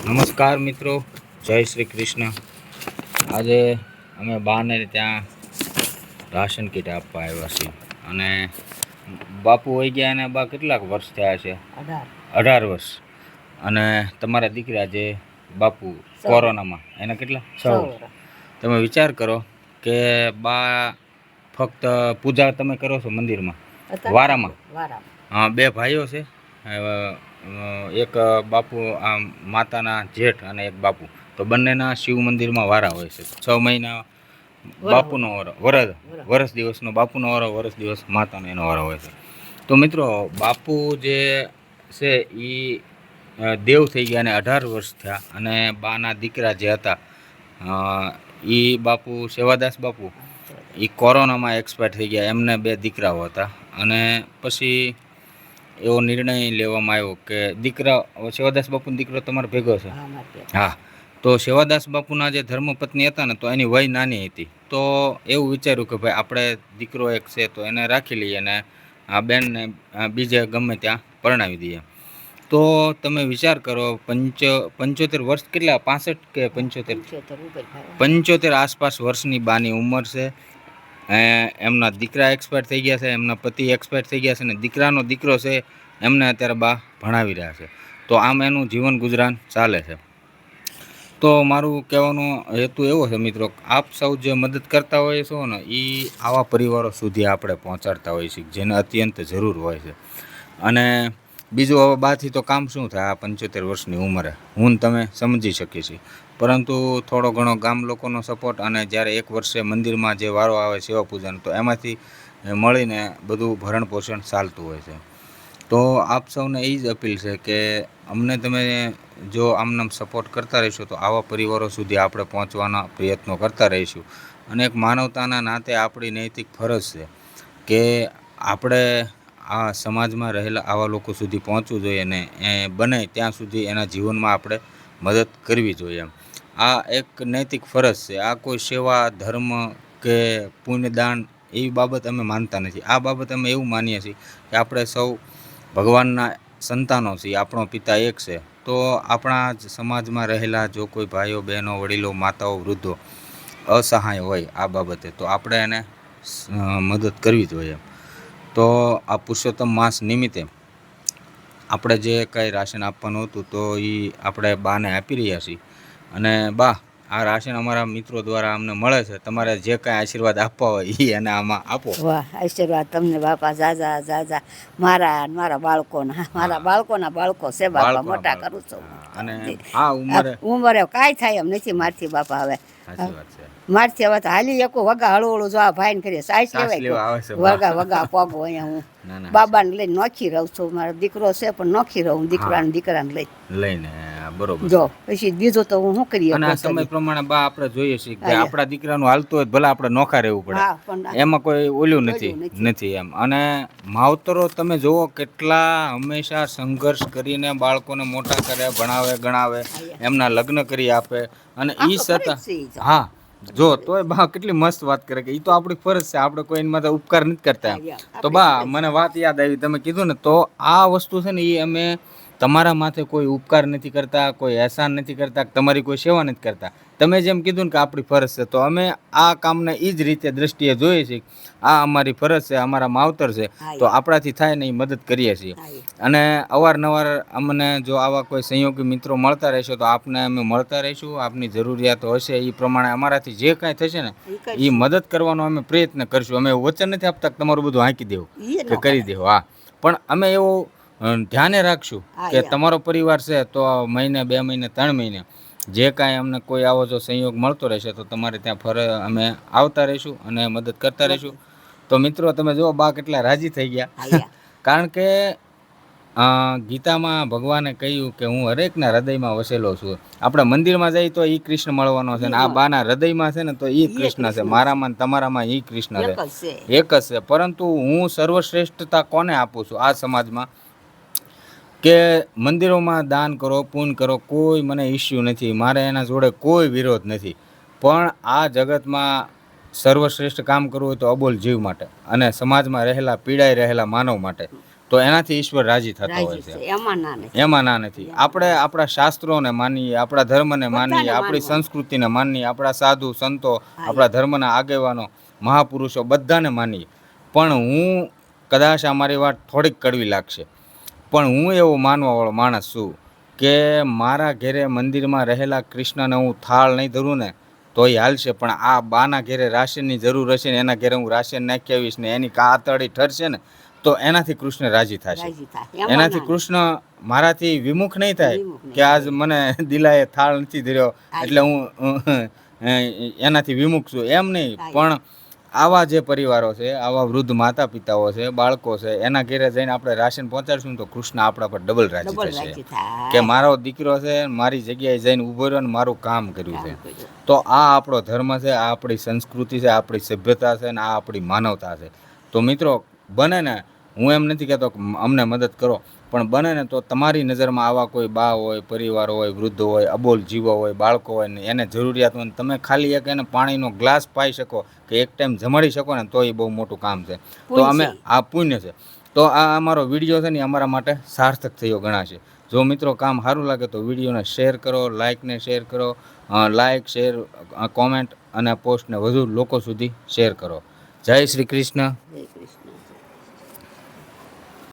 નમસ્કાર મિત્રો, જય શ્રી કૃષ્ણ. આજે અમે બાને ત્યાં રાશન કીટ આપવા આવ્યા છીએ અને બાપુ હોઈ ગયા અને બા કેટલાક વર્ષ થયા છે? 18 વર્ષ. અને તમારા દીકરા જે બાપુ કોરોનામાં એના કેટલા 6 તમે વિચાર કરો કે બા ફક્ત પૂજા તમે કરો છો મંદિરમાં વારામાં? હા, 2 ભાઈઓ છે, એક બાપુ આ માતાના જેઠ અને એક બાપુ, તો બંનેના શિવ મંદિરમાં વારા હોય છે. 6 મહિના બાપુનો વારો, વરસ દિવસનો બાપુનો વારો, વરસ દિવસ માતાનો એનો વારો હોય છે. તો મિત્રો, બાપુ જે છે એ દેવ થઈ ગયા અને 18 વર્ષ થયા. અને બાના દીકરા જે હતા એ બાપુ સેવાદાસ બાપુ એ કોરોનામાં એક્સપાયર થઈ ગયા. એમને 2 દીકરાઓ હતા અને પછી એવો નિર્ણય લેવામાં આવ્યો કે દીકરા સેવાદાસ બાપુનો દીકરો તમારો ભેગો છે? હા. તો સેવાદાસ બાપુના જે ધર્મપત્ની હતા ને, તો એની વય નાની હતી. તો એવું વિચાર્યું કે ભાઈ આપણે દીકરો એક છે તો એને રાખી લઈએ અને આ બેનને બીજે ગમે ત્યાં પરણાવી દઈએ. તો તમે વિચાર કરો, 75 વર્ષ, કેટલા 65 કે 75 આસપાસ વર્ષની બાની ઉંમર છે. એમના દીકરા એક્સપાયર થઈ ગયા છે, એમના પતિ એક્સપાયર થઈ ગયા છે, અને દીકરાનો દીકરો છે એમને અત્યારે બા ભણાવી રહ્યા છે. તો આમ એનું જીવન ગુજરાન ચાલે છે. તો મારું કહેવાનો હેતુ એવો છે મિત્રો, આપ સૌ જે મદદ કરતા હોય છો ને, એ આવા પરિવારો સુધી આપણે પહોંચાડતા હોઈએ છીએ જેને અત્યંત જરૂર હોય છે. અને બીજું, હવે બાથી તો કામ શું થાય? આ 75 વર્ષની ઉંમરે હું તમે સમજી શકીએ છીએ, પરંતુ થોડો ઘણો ગામ લોકોનો સપોર્ટ અને જ્યારે 1 વર્ષે મંદિરમાં જે વારો આવે સેવા પૂજાનો, તો એમાંથી મળીને બધું ભરણ પોષણ ચાલતું હોય છે. તો આપ સૌને એ જ અપીલ છે કે અમને તમે જો આમનામ સપોર્ટ કરતા રહીશો તો આવા પરિવારો સુધી આપણે પહોંચવાના પ્રયત્નો કરતા રહીશું. અને એક માનવતાના નાતે આપણી નૈતિક ફરજ છે કે આપણે આ સમાજમાં રહેલા આવા લોકો સુધી પહોંચવું જોઈએ અને એ બને ત્યાં સુધી એના જીવનમાં આપણે મદદ કરવી જોઈએ. આ એક નૈતિક ફરજ છે. આ કોઈ સેવા, ધર્મ કે પુણ્યદાન એવી બાબત અમે માનતા નથી. આ બાબત અમે એવું માનીએ છીએ કે આપણે સૌ ભગવાનના સંતાનો છીએ, આપણો પિતા એક છે. તો આપણા જ સમાજમાં રહેલા જો કોઈ ભાઈઓ, બહેનો, વડીલો, માતાઓ, વૃદ્ધો અસહાય હોય આ બાબતે, તો આપણે એને મદદ કરવી જોઈએ. તો આ પુરુષોત્તમ માસ નિમિત્તે આપણે જે કંઈ રાશન આપવાનું હતું તો એ આપણે બાને આપી રહ્યા છીએ. અને બા, આ રાશન અમારા મિત્રો દ્વારા અમને મળે છે. તમારે જે કાંઈ આશીર્વાદ આપવા હોય એ એને આમાં આપો. વાહ, આશીર્વાદ તમને બાપા, જાજા જાજા મારા બાળકોના બાળકો છે બાપા, મોટા કરું છું. અને આ ઉંમરે કાંઈ થાય એમ નથી મારથી બાપા. હવે મારથી હવે તો હાલી એકું વગા હળવું જો આ ભાઈને કરીએ સાઈસ લેવાય વગા પગો અહીંયા હું બાબાને લઈને નોખી રહું છું. મારો દીકરો છે પણ નોખી રહું, દીકરાને લઈને બરોબર. જો પછી બીજું તો હું શું કરીએ? અને સમય પ્રમાણે બા આપણે જોઈએ છીએ કે આપણા દીકરાનું હાલતું હોય ભલે આપણે નોખા રહેવું પડે, એમાં કોઈ ઓલું નથી એમ. અને માવતરો તમે જુઓ કેટલા હંમેશા સંઘર્ષ કરીને બાળકોને મોટા કરે, ભણાવે, ગણાવે, એમના લગ્ન કરી આપે. અને એ છતાં હા, જો તોય બા કેટલી મસ્ત વાત કરે કે એ તો આપણી ફરજ છે, આપણે કોઈ એની માટે ઉપકાર નથી કરતા. તો બા, મને વાત યાદ આવી, તમે કીધું ને, તો આ વસ્તુ છે ને એ અમે તમારા માથે કોઈ ઉપકાર નથી કરતા, કોઈ એહસાન નથી કરતા, તમારી કોઈ સેવા નથી કરતા. તમે જેમ કીધું ને કે આપણી ફરજ છે, તો અમે આ કામને એ જ રીતે દ્રષ્ટિએ જોઈએ છીએ. આ અમારી ફરજ છે, અમારા માવતર છે, તો આપણાથી થાય ને એ મદદ કરીએ છીએ. અને અવારનવાર અમને જો આવા કોઈ સહયોગી મિત્રો મળતા રહેશો તો આપને અમે મળતા રહીશું. આપની જરૂરિયાતો હશે એ પ્રમાણે અમારાથી જે કાંઈ થશે ને એ મદદ કરવાનો અમે પ્રયત્ન કરશું. અમે વચન નથી આપતા કે તમારું બધું હાંકી દેવું કે કરી દેવું, હા, પણ અમે એવું ધ્યાને રાખશું કે તમારો પરિવાર છે તો મહિને, 2 મહિને, 3 મહિને જે કાંઈ અમને કોઈ આવો જો સંયોગ મળતો રહેશે તો તમારે ત્યાં અમે આવતા રહીશું અને મદદ કરતા રહીશું. તો મિત્રો, તમે જુઓ બા કેટલા રાજી થઈ ગયા, કારણ કે ગીતામાં ભગવાને કહ્યું કે હું હરેકના હૃદયમાં વસેલો છું. આપણે મંદિરમાં જઈએ તો એ કૃષ્ણ મળવાનો છે, ને આ બાના હૃદયમાં છે ને તો એ કૃષ્ણ છે. મારામાં તમારામાં એ કૃષ્ણ છે, એક જ છે. પરંતુ હું સર્વશ્રેષ્ઠતા કોને આપું છું આ સમાજમાં કે મંદિરોમાં દાન કરો, પૂન કરો, કોઈ મને ઇસ્યુ નથી, મારે એના જોડે કોઈ વિરોધ નથી. પણ આ જગતમાં સર્વશ્રેષ્ઠ કામ કરવું હોય તો અબોલ જીવ માટે અને સમાજમાં રહેલા, પીડાઈ રહેલા માનવ માટે. તો એનાથી ઈશ્વર રાજી થતો હોય રાજી છે. છે એમાં ના નથી. એમાં ના નથી. આપણે આપણા શાસ્ત્રોને માનીએ, આપણા ધર્મને માનીએ, બધાને આપણી માનવું. સંસ્કૃતિને માનીએ, આપણા સાધુ સંતો, હા, આપણા ધર્મના આગેવાનો, મહાપુરુષો બધાને માનીએ. પણ હું કદાચ આ મારી વાત થોડીક કડવી લાગશે, પણ હું એવો માનવાવાળો માણસ છું કે મારા ઘેરે મંદિરમાં રહેલા કૃષ્ણને હું થાળ નહીં ધરું ને તોય હાલશે, પણ આ બાના ઘેરે રાશનની જરૂર હશે ને એના ઘેરે હું રાશન નાખી આવીશ ને એની કાતડી ઠરશે ને તો એનાથી કૃષ્ણ રાજી થશે. રાજી થાય એમાં એનાથી ના કૃષ્ણ મારાથી વિમુખ નહીં થાય વિમુખ નહીં કે આજ મને દિલાએ થાળ નથી ધર્યો હા, એટલે હું એનાથી વિમુખ છું, એમ નહીં. હા, પણ આવા જે પરિવારો છે, આવા વૃદ્ધ માતા પિતાઓ છે, બાળકો છે, એના ઘેરે જઈને આપણે રાશન પહોંચાડશું તો કૃષ્ણ આપણા પર ડબલ રાજી ડબલ થશે રાજી થાય. કે મારો દીકરો છે, મારી જગ્યાએ જઈને ઊભો રહ્યો ને મારું કામ કર્યું છે. કામ કર્યું. તો આ આપણો ધર્મ છે, આ આપણી સંસ્કૃતિ છે, આપણી સભ્યતા છે ને આ આપણી માનવતા છે. તો મિત્રો બને ને, હું એમ નથી કહેતો કે અમને મદદ કરો, પણ બને ને તો તમારી નજરમાં આવા કોઈ બા હોય, પરિવાર હોય, વૃદ્ધો હોય, અબોલ જીવો હોય, બાળકો હોય ને એને જરૂરિયાત હોય ને તમે ખાલી એક એને પાણીનો ગ્લાસ પાઈ શકો કે એક ટાઈમ જમાડી શકો ને તો એ બહુ મોટું કામ છે. તો પુણ્ય અમે છે. આ પુણ્ય છે. તો આ અમારો વિડીયો છે ને એ અમારા માટે સાર્થક થયો ગણાશે. જો મિત્રો કામ સારું લાગે તો વિડીયોને શેર કરો, લાઇકને શેર કરો, લાઇક શેર કોમેન્ટ અને પોસ્ટને વધુ લોકો સુધી શેર કરો. જય શ્રી કૃષ્ણ. જય કૃષ્ણ.